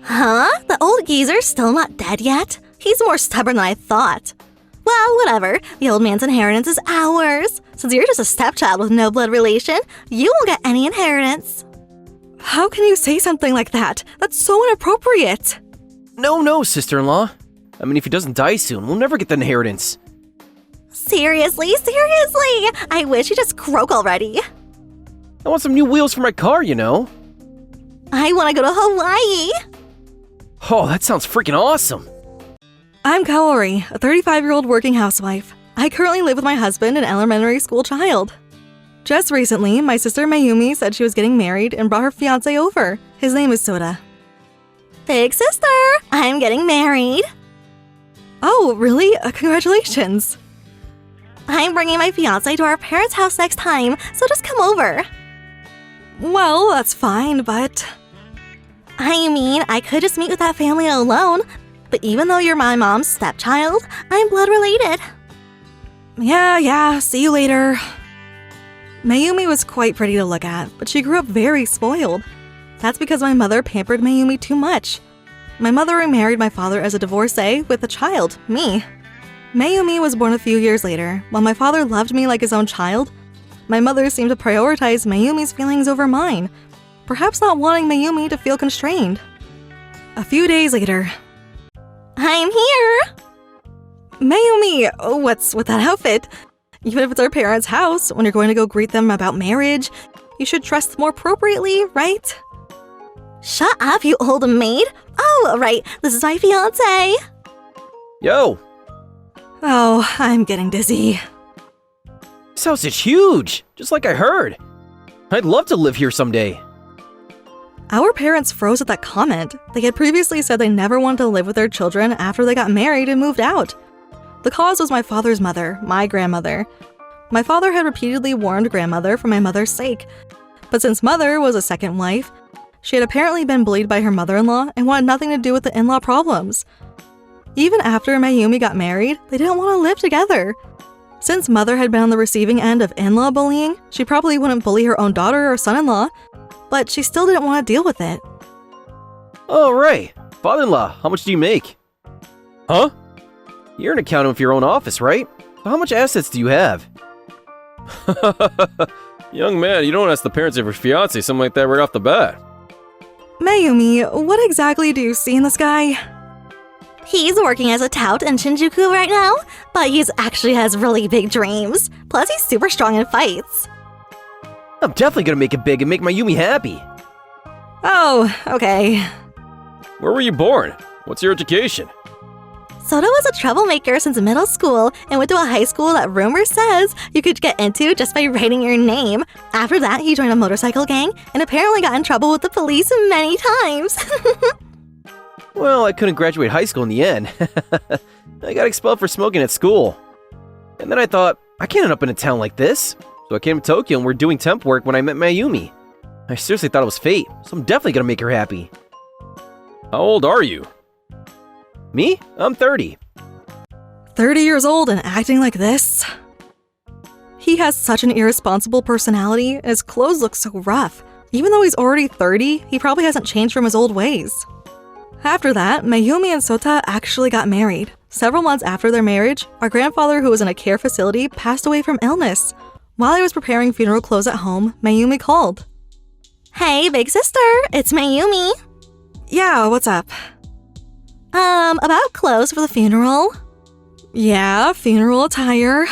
Huh? The old geezer's still not dead yet? He's more stubborn than I thought. Well, whatever. The old man's inheritance is ours. Since you're just a stepchild with no blood relation, you won't get any inheritance. How can you say something like that? That's so inappropriate. No, sister-in-law. I mean, if he doesn't die soon, we'll never get the inheritance. Seriously? I wish he'd just croak already. I want some new wheels for my car, you know. I want to go to Hawaii. Oh, that sounds freaking awesome. I'm Kaori, a 35-year-old working housewife. I currently live with my husband and elementary school child. Just recently, my sister Mayumi said she was getting married and brought her fiancé over. His name is Soda. Big sister, I'm getting married. Oh, really? Congratulations. I'm bringing my fiancé to our parents' house next time, so just come over. Well, that's fine, but... I mean, I could just meet with that family alone, but even though you're my mom's stepchild, I'm blood related. Yeah, see you later. Mayumi was quite pretty to look at, but she grew up very spoiled. That's because my mother pampered Mayumi too much. My mother remarried my father as a divorcee with a child, me. Mayumi was born a few years later. While my father loved me like his own child, my mother seemed to prioritize Mayumi's feelings over mine, perhaps not wanting Mayumi to feel constrained. A few days later... I'm here! Mayumi, what's with that outfit? Even if it's our parents' house, when you're going to go greet them about marriage, you should dress them more appropriately, right? Shut up, you old maid! Oh, right, this is my fiancé! Yo! Oh, I'm getting dizzy. This house is huge, just like I heard. I'd love to live here someday. Our parents froze at that comment. They had previously said they never wanted to live with their children after they got married and moved out. The cause was my father's mother, my grandmother. My father had repeatedly warned grandmother for my mother's sake. But since mother was a second wife, she had apparently been bullied by her mother-in-law and wanted nothing to do with the in-law problems. Even after Mayumi got married, they didn't want to live together. Since mother had been on the receiving end of in-law bullying, she probably wouldn't bully her own daughter or son-in-law, but she still didn't want to deal with it. Oh, right. Father-in-law, how much do you make? Huh? You're an accountant with your own office, right? So how much assets do you have? Young man, you don't ask the parents of your fiancé something like that right off the bat. Mayumi, what exactly do you see in this guy? He's working as a tout in Shinjuku right now, but he actually has really big dreams. Plus, he's super strong in fights. I'm definitely gonna make it big and make Mayumi happy. Oh, okay. Where were you born? What's your education? Soda was a troublemaker since middle school and went to a high school that rumor says you could get into just by writing your name. After that, he joined a motorcycle gang and apparently got in trouble with the police many times. Well, I couldn't graduate high school in the end. I got expelled for smoking at school. And then I thought, I can't end up in a town like this. So I came to Tokyo and we're doing temp work when I met Mayumi. I seriously thought it was fate, so I'm definitely gonna make her happy. How old are you? Me? I'm 30. 30 years old and acting like this? He has such an irresponsible personality and his clothes look so rough. Even though he's already 30, he probably hasn't changed from his old ways. After that, Mayumi and Sota actually got married. Several months after their marriage, our grandfather, who was in a care facility, passed away from illness. While I was preparing funeral clothes at home, Mayumi called. Hey, big sister, it's Mayumi. Yeah, what's up? About clothes for the funeral. Yeah, funeral attire.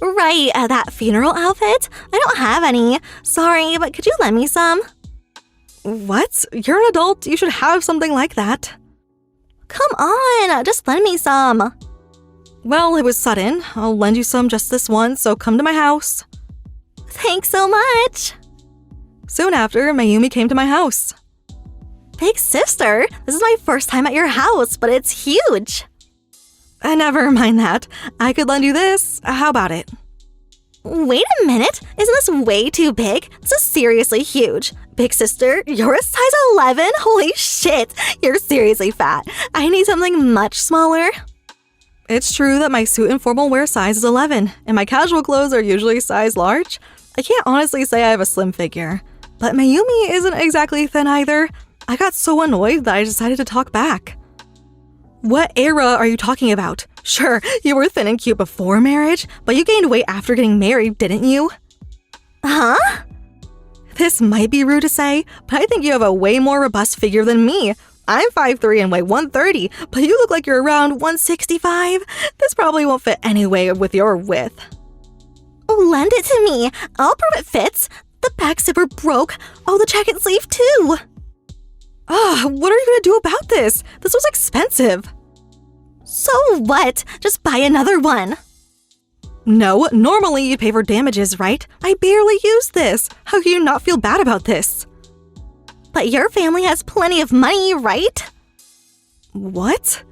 Right, that funeral outfit? I don't have any. Sorry, but could you lend me some? What? You're an adult. You should have something like that. Come on, just lend me some. Well, it was sudden. I'll lend you some just this once, so come to my house. Thanks so much. Soon after, Mayumi came to my house. Big sister, this is my first time at your house, but it's huge. Never mind that. I could lend you this. How about it? Wait a minute. Isn't this way too big? This is seriously huge. Big sister, you're a size 11? Holy shit. You're seriously fat. I need something much smaller. It's true that my suit and formal wear size is 11, and my casual clothes are usually size large. I can't honestly say I have a slim figure. But Mayumi isn't exactly thin either. I got so annoyed that I decided to talk back. What era are you talking about? Sure, you were thin and cute before marriage, but you gained weight after getting married, didn't you? Huh? This might be rude to say, but I think you have a way more robust figure than me. I'm 5'3" and weigh 130, but you look like you're around 165. This probably won't fit anyway with your width. Oh, lend it to me. I'll prove it fits. The back zipper broke. Oh, the jacket sleeve too. What are you gonna do about this? This was expensive. So what? Just buy another one. No, normally you'd pay for damages, right? I barely used this. How can you not feel bad about this? But your family has plenty of money, right? What?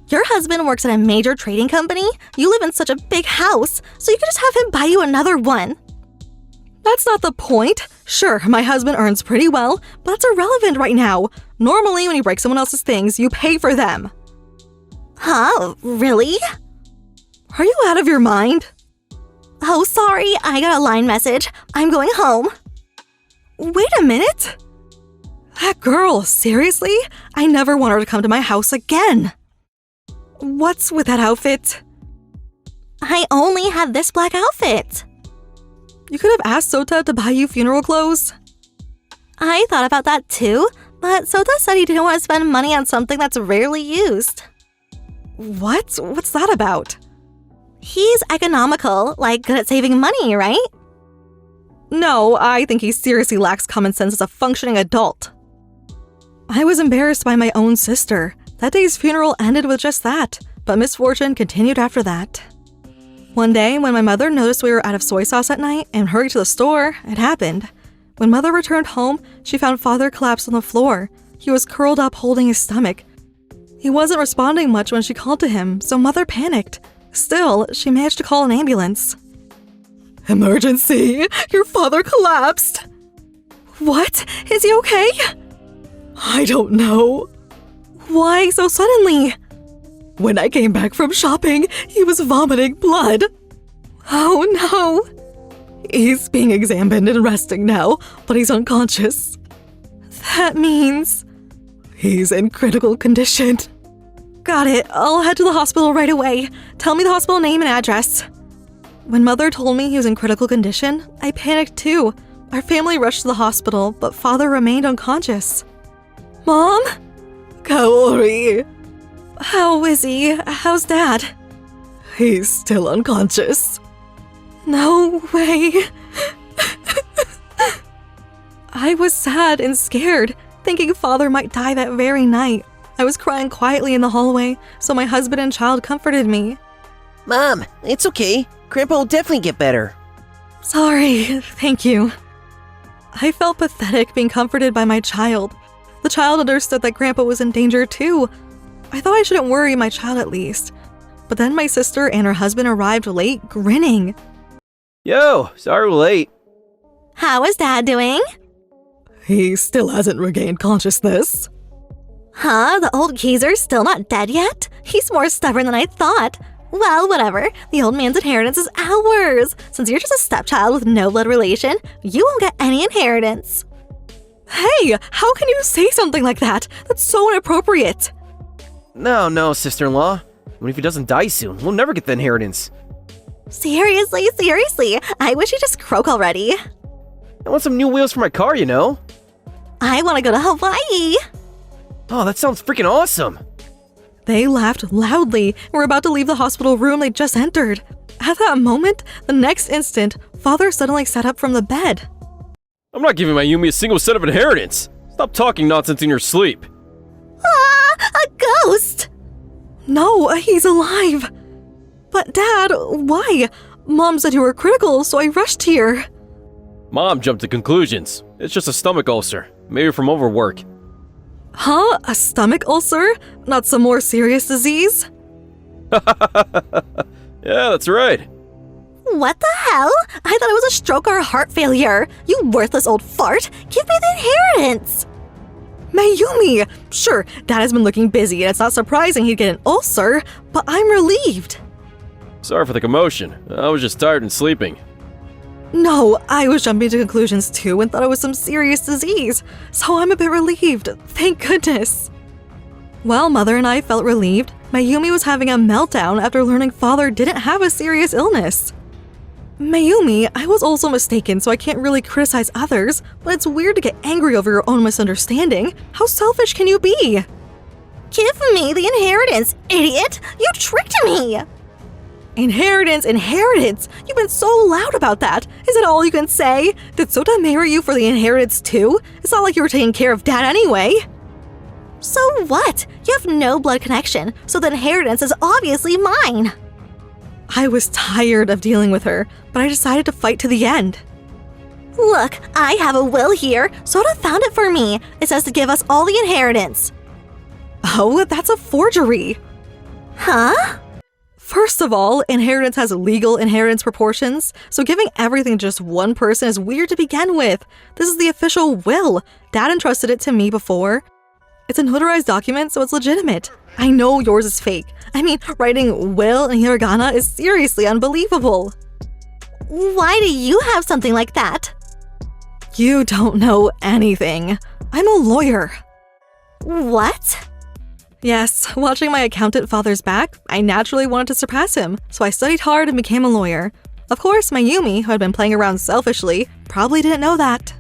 Your husband works at a major trading company. You live in such a big house, so you could just have him buy you another one. That's not the point. Sure, my husband earns pretty well, but that's irrelevant right now. Normally, when you break someone else's things, you pay for them. Huh? Really? Are you out of your mind? Oh, sorry. I got a line message. I'm going home. Wait a minute. That girl, seriously? I never want her to come to my house again. What's with that outfit? I only had this black outfit. You could have asked Sota to buy you funeral clothes. I thought about that too, but Sota said he didn't want to spend money on something that's rarely used. What? What's that about? He's economical, like good at saving money, right? No, I think he seriously lacks common sense as a functioning adult. I was embarrassed by my own sister. That day's funeral ended with just that, but misfortune continued after that. One day, when my mother noticed we were out of soy sauce at night and hurried to the store, it happened. When Mother returned home, she found Father collapsed on the floor. He was curled up holding his stomach. He wasn't responding much when she called to him, so Mother panicked. Still, she managed to call an ambulance. Emergency! Your father collapsed! What? Is he okay? I don't know. Why so suddenly? When I came back from shopping, he was vomiting blood. Oh no! He's being examined and resting now, but he's unconscious. That means he's in critical condition. Got it. I'll head to the hospital right away. Tell me the hospital name and address. When Mother told me he was in critical condition, I panicked too. Our family rushed to the hospital, but Father remained unconscious. Mom? Kaori. How is he? How's Dad? He's still unconscious. No way. I was sad and scared, thinking Father might die that very night. I was crying quietly in the hallway, so my husband and child comforted me. Mom, it's okay. Grandpa will definitely get better. Sorry, thank you. I felt pathetic being comforted by my child. The child understood that Grandpa was in danger too. I thought I shouldn't worry my child at least. But then my sister and her husband arrived late, grinning. Yo, sorry we're late. How is Dad doing? He still hasn't regained consciousness. Huh? The old geezer's still not dead yet? He's more stubborn than I thought. Well, whatever. The old man's inheritance is ours. Since you're just a stepchild with no blood relation, you won't get any inheritance. Hey, how can you say something like that? That's so inappropriate. No, sister-in-law. What if he doesn't die soon? We'll never get the inheritance. Seriously. I wish he'd just croak already. I want some new wheels for my car, you know? I want to go to Hawaii. Oh, that sounds freaking awesome. They laughed loudly and were about to leave the hospital room they just entered. At that moment, the next instant, Father suddenly sat up from the bed. I'm not giving my Yumi a single cent of inheritance. Stop talking nonsense in your sleep. Ah, a ghost! No, he's alive. But Dad, why? Mom said you were critical, so I rushed here. Mom jumped to conclusions. It's just a stomach ulcer, maybe from overwork. Huh? A stomach ulcer? Not some more serious disease? Yeah, that's right. What the hell? I thought it was a stroke or a heart failure. You worthless old fart. Give me the inheritance. Mayumi! Sure, Dad has been looking busy and it's not surprising he'd get an ulcer, but I'm relieved. Sorry for the commotion. I was just tired and sleeping. No, I was jumping to conclusions too and thought it was some serious disease, so I'm a bit relieved. Thank goodness. While Mother and I felt relieved, Mayumi was having a meltdown after learning Father didn't have a serious illness. Mayumi, I was also mistaken, so I can't really criticize others, but it's weird to get angry over your own misunderstanding. How selfish can you be? Give me the inheritance, idiot! You tricked me! Inheritance! You've been so loud about that. Is it all you can say? Did Sota marry you for the inheritance too? It's not like you were taking care of Dad anyway. So what? You have no blood connection, so the inheritance is obviously mine. I was tired of dealing with her, but I decided to fight to the end. Look, I have a will here. Sota found it for me. It says to give us all the inheritance. Oh, that's a forgery. Huh? First of all, inheritance has legal inheritance proportions, so giving everything to just one person is weird to begin with. This is the official will. Dad entrusted it to me before. It's a notarized document, so it's legitimate. I know yours is fake. I mean, writing will in hiragana is seriously unbelievable. Why do you have something like that? You don't know anything. I'm a lawyer. What? Yes, watching my accountant father's back, I naturally wanted to surpass him, so I studied hard and became a lawyer. Of course, Mayumi, who had been playing around selfishly, probably didn't know that.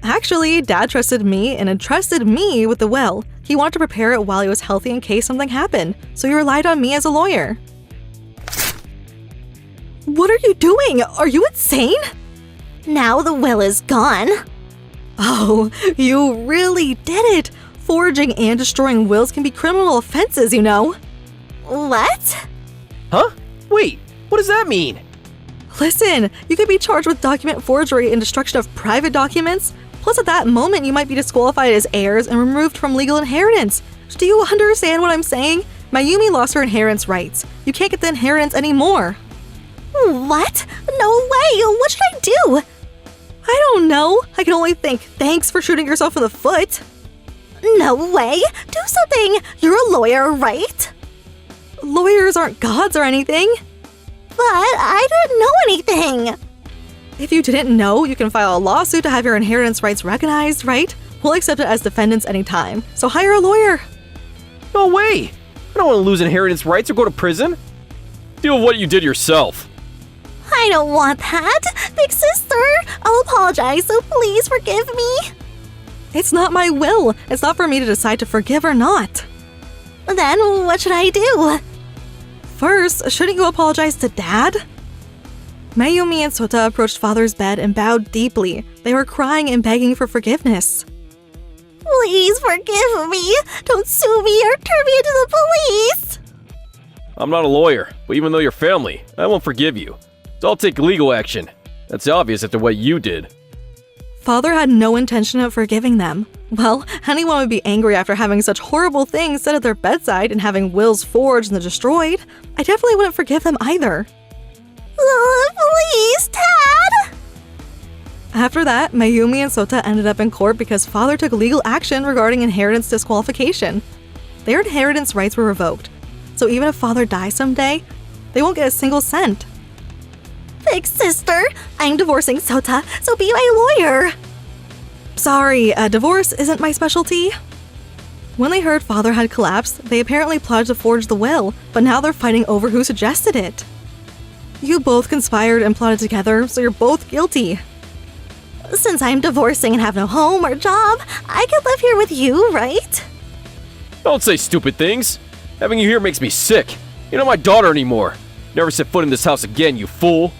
Actually, Dad trusted me and entrusted me with the will. He wanted to prepare it while he was healthy in case something happened, so he relied on me as a lawyer. What are you doing? Are you insane? Now the will is gone. Oh, you really did it! Forging and destroying wills can be criminal offenses, you know. What? Huh? Wait, what does that mean? Listen, you could be charged with document forgery and destruction of private documents. Plus, at that moment, you might be disqualified as heirs and removed from legal inheritance. Do you understand what I'm saying? Mayumi lost her inheritance rights. You can't get the inheritance anymore. What? No way! What should I do? I don't know. I can only think thanks for shooting yourself in the foot. No way! Do something! You're a lawyer, right? Lawyers aren't gods or anything. But I didn't know anything! If you didn't know, you can file a lawsuit to have your inheritance rights recognized, right? We'll accept it as defendants anytime, so hire a lawyer. No way! I don't want to lose inheritance rights or go to prison. Deal with what you did yourself. I don't want that! Big sister! I'll apologize, so please forgive me! It's not my will. It's not for me to decide to forgive or not. Then what should I do? First, shouldn't you apologize to Dad? Mayumi and Sota approached Father's bed and bowed deeply. They were crying and begging for forgiveness. Please forgive me! Don't sue me or turn me into the police! I'm not a lawyer, but even though you're family, I won't forgive you. So I'll take legal action. That's obvious after what you did. Father had no intention of forgiving them. Well, anyone would be angry after having such horrible things said at their bedside and having wills forged and destroyed. I definitely wouldn't forgive them either. Please, Dad! After that, Mayumi and Sota ended up in court because Father took legal action regarding inheritance disqualification. Their inheritance rights were revoked, so even if Father dies someday, they won't get a single cent. Big sister, I'm divorcing Sota, so be my lawyer. Sorry, divorce isn't my specialty. When they heard Father had collapsed, they apparently plotted to forge the will, but now they're fighting over who suggested it. You both conspired and plotted together, so you're both guilty. Since I'm divorcing and have no home or job, I could live here with you, right? Don't say stupid things. Having you here makes me sick. You're not my daughter anymore. Never set foot in this house again, you fool.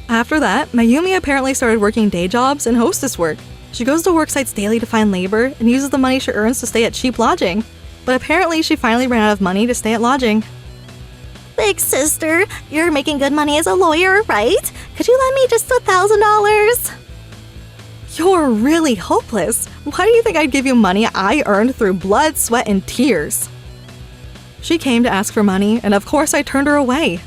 After that, Mayumi apparently started working day jobs and hostess work. She goes to work sites daily to find labor and uses the money she earns to stay at cheap lodging. But apparently she finally ran out of money to stay at lodging. Big sister, you're making good money as a lawyer, right? Could you lend me just $1,000? You're really hopeless. Why do you think I'd give you money I earned through blood, sweat, and tears? She came to ask for money, and of course I turned her away.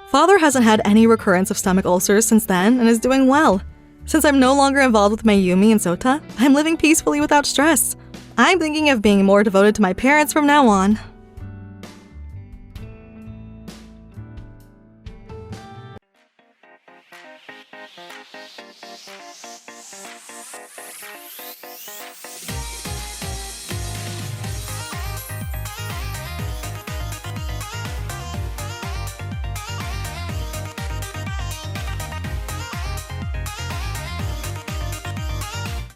Father hasn't had any recurrence of stomach ulcers since then and is doing well. Since I'm no longer involved with Mayumi and Sota, I'm living peacefully without stress. I'm thinking of being more devoted to my parents from now on.